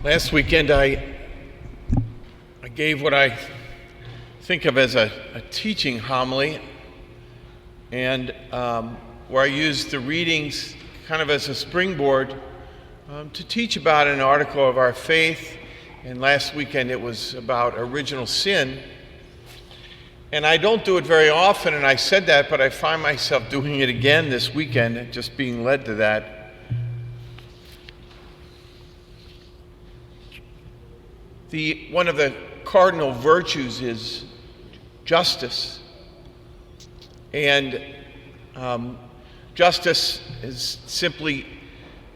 Last weekend, I gave what I think of as a teaching homily, and where I used the readings kind of as a springboard to teach about an article of our faith. And last weekend it was about original sin. And I don't do it very often, and I said that, but I find myself doing it again this weekend, just being led to that. One of the cardinal virtues is justice. And justice is simply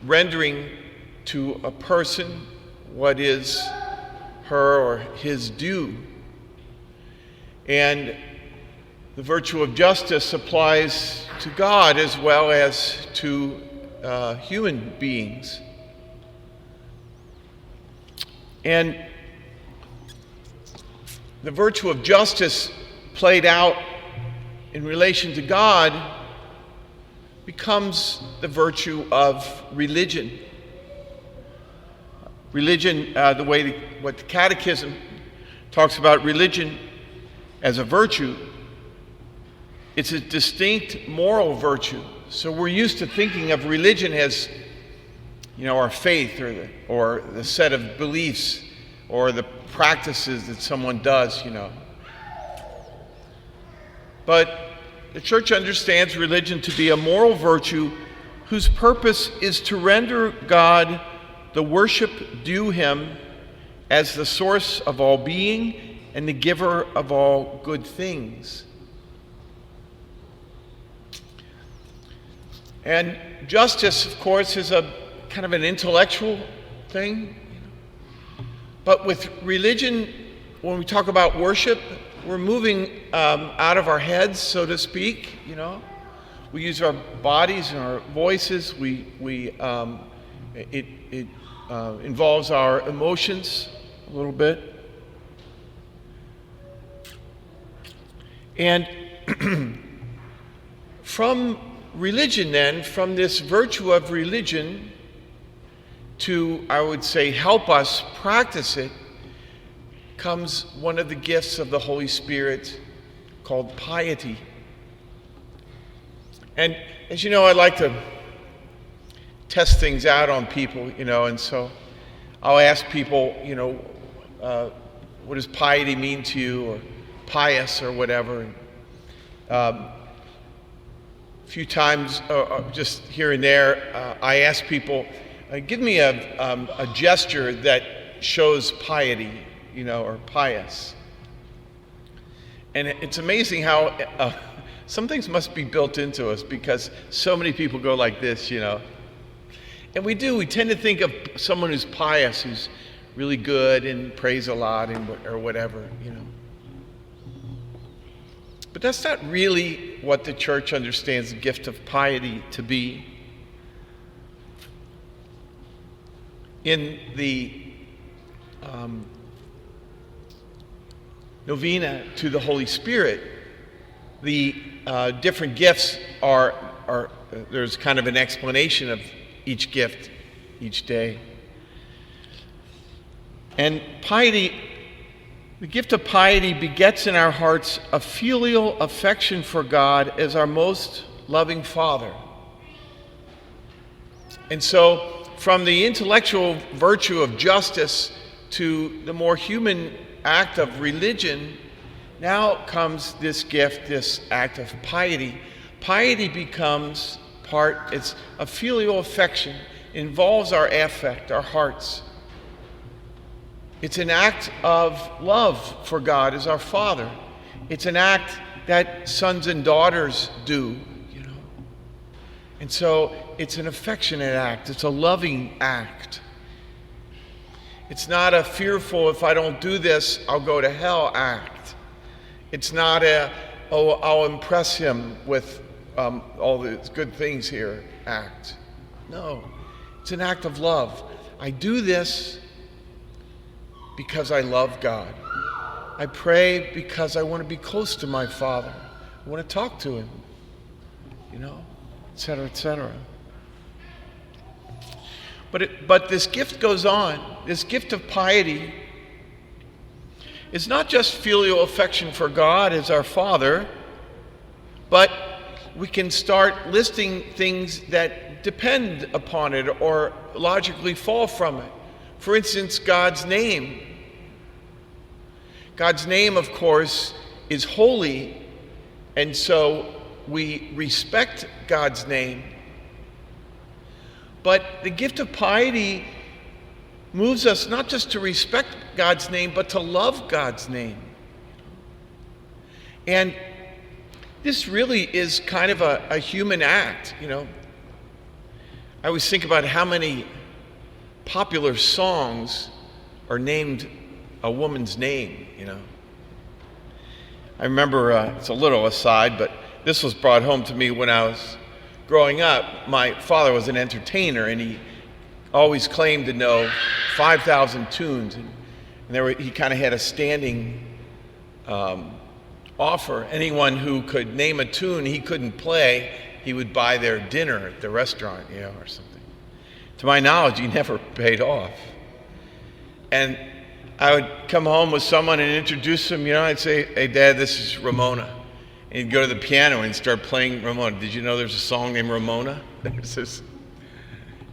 rendering to a person what is her or his due. And the virtue of justice applies to God as well as to human beings. And the virtue of justice played out in relation to God becomes the virtue of religion. Religion, what the Catechism talks about religion as a virtue, it's a distinct moral virtue. So we're used to thinking of religion as, our faith or the set of beliefs or the practices that someone does, But the Church understands religion to be a moral virtue whose purpose is to render God the worship due him as the source of all being and the giver of all good things. And justice, of course, is a kind of an intellectual thing. But with religion, when we talk about worship, we're moving out of our heads, so to speak. We use our bodies and our voices. It involves our emotions a little bit. And from religion, then, from this virtue of religion to, I would say, help us practice it, comes one of the gifts of the Holy Spirit called piety. And as you know, I like to test things out on people, and so I'll ask people, what does piety mean to you, or pious, or whatever. A few times, just here and there, I ask people, give me a gesture that shows piety, or pious. And it's amazing how some things must be built into us, because so many people go like this, And we tend to think of someone who's pious, who's really good and prays a lot or whatever, But that's not really what the Church understands the gift of piety to be. In the novena to the Holy Spirit, the different gifts are there's kind of an explanation of each gift each day. And piety, the gift of piety begets in our hearts a filial affection for God as our most loving Father. And so, from the intellectual virtue of justice to the more human act of religion, now comes this gift, this act of piety. Piety becomes it's a filial affection, involves our affect, our hearts. It's an act of love for God as our Father. It's an act that sons and daughters do, And so it's an affectionate act. It's a loving act. It's not a fearful, if I don't do this, I'll go to hell act. It's not I'll impress him with all the good things here act. No, it's an act of love. I do this because I love God. I pray because I want to be close to my Father. I want to talk to him, et cetera, et cetera. But this gift goes on. This gift of piety is not just filial affection for God as our Father, but we can start listing things that depend upon it or logically fall from it. For instance, God's name. God's name, of course, is holy, and so we respect God's name. But the gift of piety moves us not just to respect God's name, but to love God's name. And this really is kind of a human act, I always think about how many popular songs are named a woman's name, I remember, it's a little aside, but this was brought home to me when I was growing up. My father was an entertainer, and he always claimed to know 5,000 tunes. And he kind of had a standing offer. Anyone who could name a tune he couldn't play, he would buy their dinner at the restaurant, or something. To my knowledge, he never paid off. And I would come home with someone and introduce them, I'd say, "Hey, Dad, this is Ramona." And he'd go to the piano and start playing Ramona. Did you know there's a song named Ramona? There's this,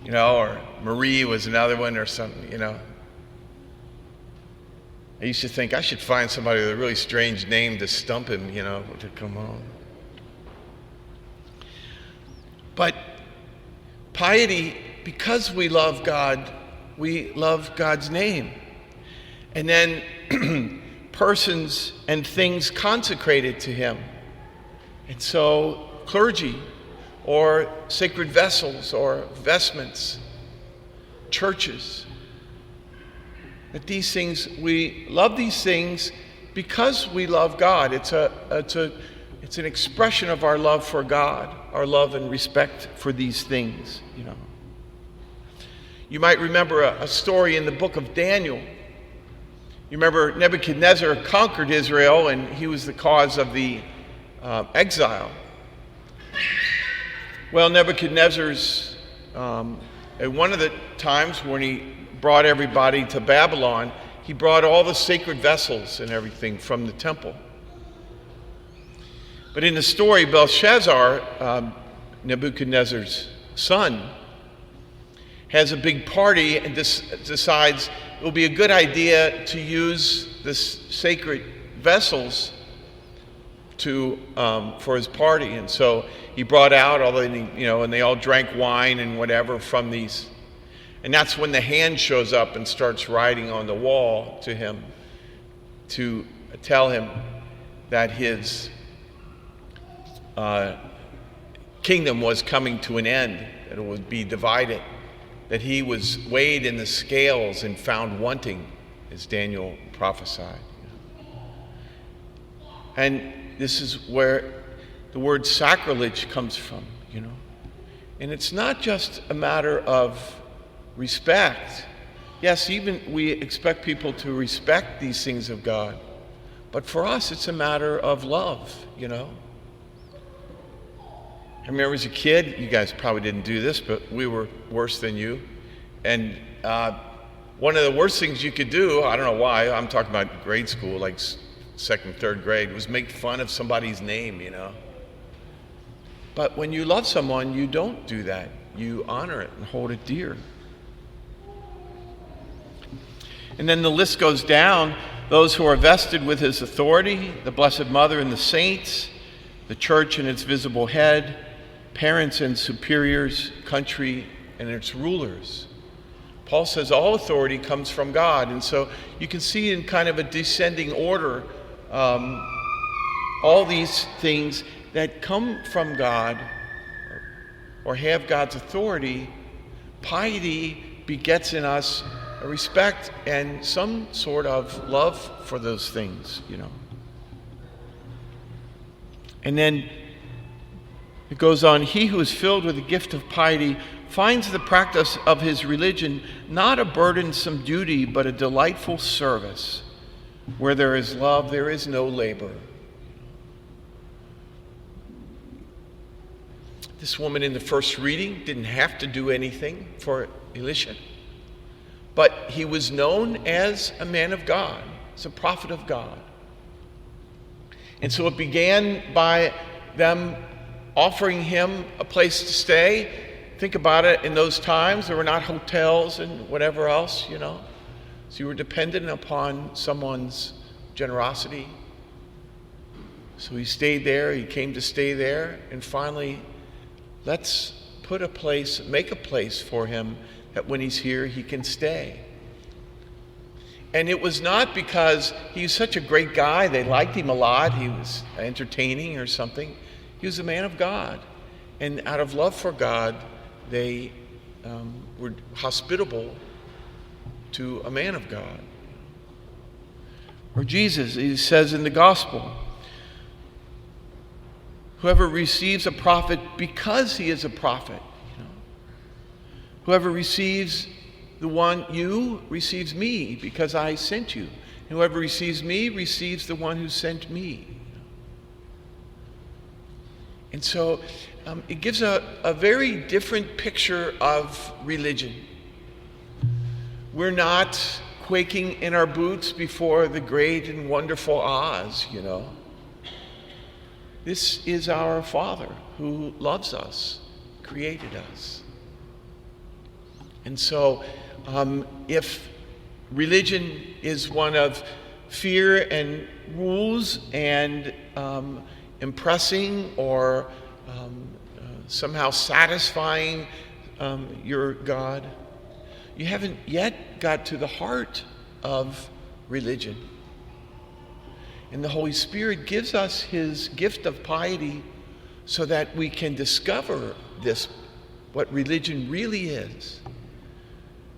or Marie was another one or something, I used to think I should find somebody with a really strange name to stump him, to come home. But piety, because we love God, we love God's name. And then persons and things consecrated to him. And so clergy or sacred vessels or vestments, churches, that these things, we love these things because we love God. It's an expression of our love for God, our love and respect for these things, You might remember a story in the book of Daniel. You remember Nebuchadnezzar conquered Israel, and he was the cause of the exile. Well, Nebuchadnezzar's, at one of the times when he brought everybody to Babylon, he brought all the sacred vessels and everything from the temple. But in the story, Belshazzar, Nebuchadnezzar's son, has a big party and decides it will be a good idea to use this sacred vessels for his party. And so he brought out and they all drank wine and whatever from these. And that's when the hand shows up and starts writing on the wall to him to tell him that his kingdom was coming to an end, that it would be divided, that he was weighed in the scales and found wanting, as Daniel prophesied. And this is where the word sacrilege comes from, And it's not just a matter of respect. Yes, even we expect people to respect these things of God. But for us, it's a matter of love, I remember as a kid, you guys probably didn't do this, but we were worse than you. And one of the worst things you could do, I don't know why, I'm talking about grade school, like second, third grade, was make fun of somebody's name, But when you love someone, you don't do that. You honor it and hold it dear. And then the list goes down. Those who are vested with his authority, the Blessed Mother and the saints, the church and its visible head, parents and superiors, country and its rulers. Paul says all authority comes from God. And so you can see in kind of a descending order all these things that come from God or have God's authority. Piety begets in us a respect and some sort of love for those things, And then it goes on, he who is filled with the gift of piety finds the practice of his religion not a burdensome duty, but a delightful service. Where there is love, there is no labor. This woman in the first reading didn't have to do anything for Elisha. But he was known as a man of God, as a prophet of God. And so it began by them offering him a place to stay. Think about it, in those times, there were not hotels and whatever else, So you were dependent upon someone's generosity. So he stayed there, he came to stay there, and finally, let's make a place for him that when he's here, he can stay. And it was not because he was such a great guy, they liked him a lot, he was entertaining or something. He was a man of God. And out of love for God, they were hospitable to a man of God. Or Jesus, he says in the gospel, whoever receives a prophet because he is a prophet, whoever receives you receives me because I sent you. And whoever receives me receives the one who sent me. And so it gives a very different picture of religion. We're not quaking in our boots before the great and wonderful Oz, This is our Father who loves us, created us. And so if religion is one of fear and rules and impressing or somehow satisfying your God, you haven't yet got to the heart of religion. And the Holy Spirit gives us his gift of piety so that we can discover what religion really is.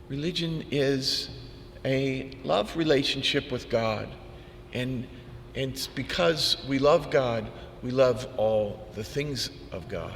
Religion is a love relationship with God. And it's because we love God, we love all the things of God.